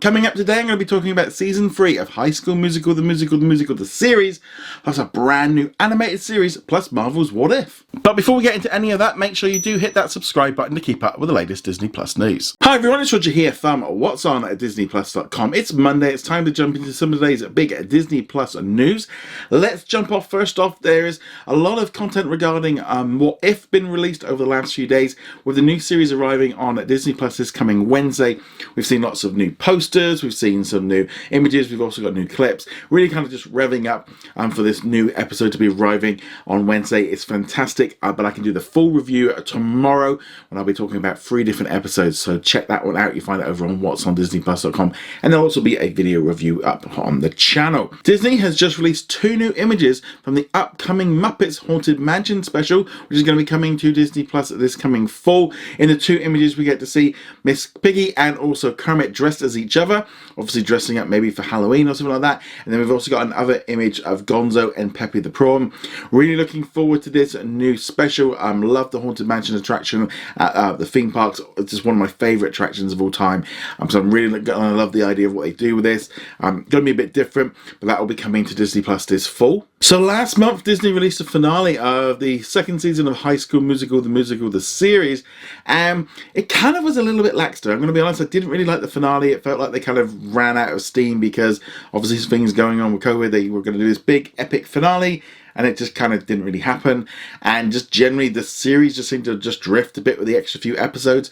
Coming up today, I'm going to be talking about Season 3 of High School Musical, the series, plus a brand new animated series, plus Marvel's What If. But before we get into any of that, make sure you do hit that subscribe button to keep up with the latest Disney Plus news. Hi everyone, it's Roger here from What's On at DisneyPlus.com. It's Monday, it's time to jump into some of today's big Disney Plus news. Let's jump off. First off, there is a lot of content regarding What If been released over the last few days, with the new series arriving on Disney Plus this coming Wednesday. We've seen lots of new posters, we've seen some new images, we've also got new clips, really kind of just revving up for this new episode to be arriving on Wednesday. It's fantastic, but I can do the full review tomorrow when I'll be talking about 3 different episodes, so check that one out. You find it over on What's On DisneyPlus.com, and there'll also be a video review up on the channel. Disney has just released 2 new images from the upcoming Muppets Haunted Mansion special, which is going to be coming to Disney Plus this coming fall. In the 2 images, we get to see Miss Piggy and also Kermit dressed as each other, obviously dressing up maybe for Halloween or something like that. And then we've also got another image of Gonzo and Pepe the Prawn. Really looking forward to this new special. Love the Haunted Mansion attraction at the theme parks. It's just one of my favourite attractions of all time. So I'm really gonna love the idea of what they do with this. Gonna be a bit different, but that will be coming to Disney Plus this fall. So last month, Disney released the finale of the 2nd season of High School Musical, the series. It kind of was a little bit lackluster. I'm going to be honest, I didn't really like the finale. It felt like they kind of ran out of steam because obviously things going on with COVID. They were going to do this big epic finale, and it just kind of didn't really happen. And just generally, the series just seemed to just drift a bit with the extra few episodes.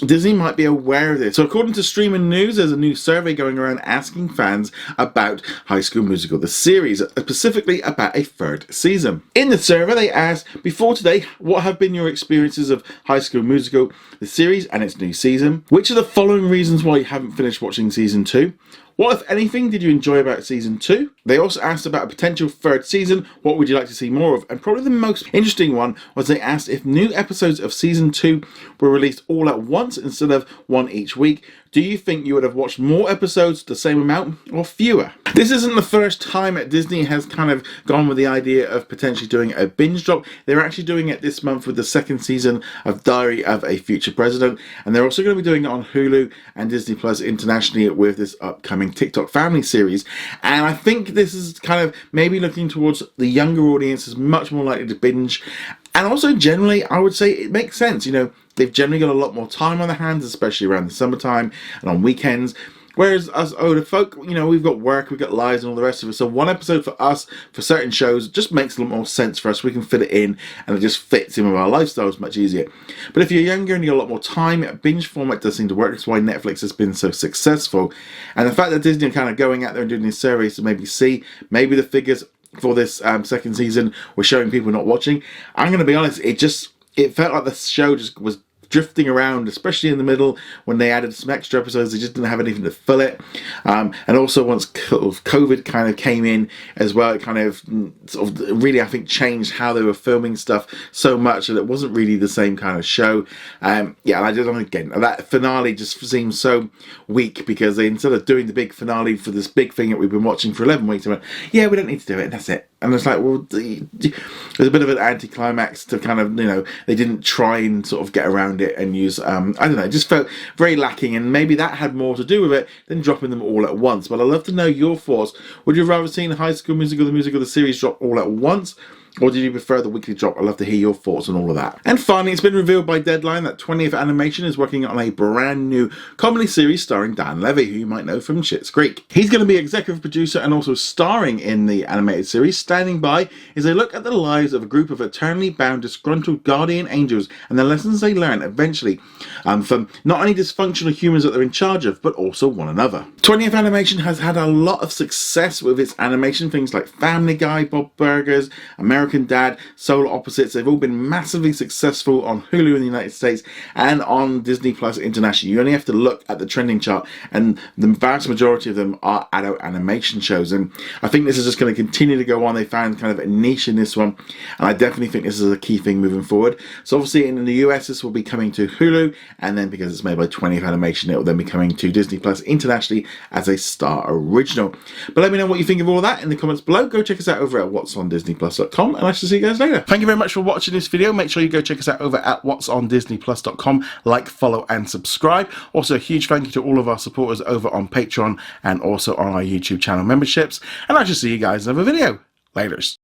Disney might be aware of this. So according to Streaming News, there's a new survey going around asking fans about High School Musical, the series, specifically about a 3rd season. In the survey, they asked, before today, what have been your experiences of High School Musical, the series, and its new season? Which are the following reasons why you haven't finished watching Season 2? What, if anything, did you enjoy about Season 2? They also asked about a potential 3rd season. What would you like to see more of? And probably the most interesting one was they asked if new episodes of Season 2 were released all at once instead of one each week. Do you think you would have watched more episodes, the same amount, or fewer? This isn't the first time that Disney has kind of gone with the idea of potentially doing a binge drop. They're actually doing it this month with the 2nd season of Diary of a Future President. And they're also going to be doing it on Hulu and Disney Plus internationally with this upcoming TikTok Family series. And I think this is kind of maybe looking towards the younger audience is much more likely to binge. And also, generally, I would say it makes sense. You know, they've generally got a lot more time on their hands, especially around the summertime and on weekends. Whereas us older folk, you know, we've got work, we've got lives and all the rest of it. So one episode for us, for certain shows, just makes a lot more sense for us. We can fit it in and it just fits in with our lifestyles much easier. But if you're younger and you've got a lot more time, a binge format does seem to work. That's why Netflix has been so successful. And the fact that Disney are kind of going out there and doing these surveys to maybe see, maybe the figures for this 2nd season were showing people not watching. I'm going to be honest, it felt like the show just was drifting around, especially in the middle when they added some extra episodes. They just didn't have anything to fill it. And also once COVID kind of came in as well, it kind of sort of really, I think, changed how they were filming stuff so much that it wasn't really the same kind of show. Yeah, and I don't know, again, that finale just seems so weak because they, instead of doing the big finale for this big thing that we've been watching for 11 weeks, they went, yeah, we don't need to do it, and that's it. And it's like, well, there's a bit of an anticlimax to kind of, you know, they didn't try and sort of get around it and use, I don't know, it just felt very lacking, and maybe that had more to do with it than dropping them all at once. But I'd love to know your thoughts. Would you have rather seen High School Musical, the series drop all at once? Or did you prefer the weekly drop? I'd love to hear your thoughts on all of that. And finally, it's been revealed by Deadline that 20th Animation is working on a brand new comedy series starring Dan Levy, who you might know from Schitt's Creek. He's going to be executive producer and also starring in the animated series. Standing by is a look at the lives of a group of eternally bound, disgruntled guardian angels and the lessons they learn eventually from not only dysfunctional humans that they're in charge of, but also one another. 20th Animation has had a lot of success with its animation, things like Family Guy, Bob Burgers, American Dad, Solar Opposites. They've all been massively successful on Hulu in the United States and on Disney Plus International. You only have to look at the trending chart, and the vast majority of them are adult animation shows. And I think this is just going to continue to go on. They found kind of a niche in this one, and I definitely think this is a key thing moving forward. So obviously in the US, this will be coming to Hulu, and then because it's made by 20th Animation, it will then be coming to Disney Plus internationally as a Star original. But let me know what you think of all that in the comments below. Go check us out over at whatsondisneyplus.com. disneyplus.com, and I shall see you guys later. Thank you very much for watching this video. Make sure you go check us out over at whatsondisneyplus.com. Like, follow, and subscribe. Also, a huge thank you to all of our supporters over on Patreon and also on our YouTube channel memberships. And I shall see you guys in another video. Laters.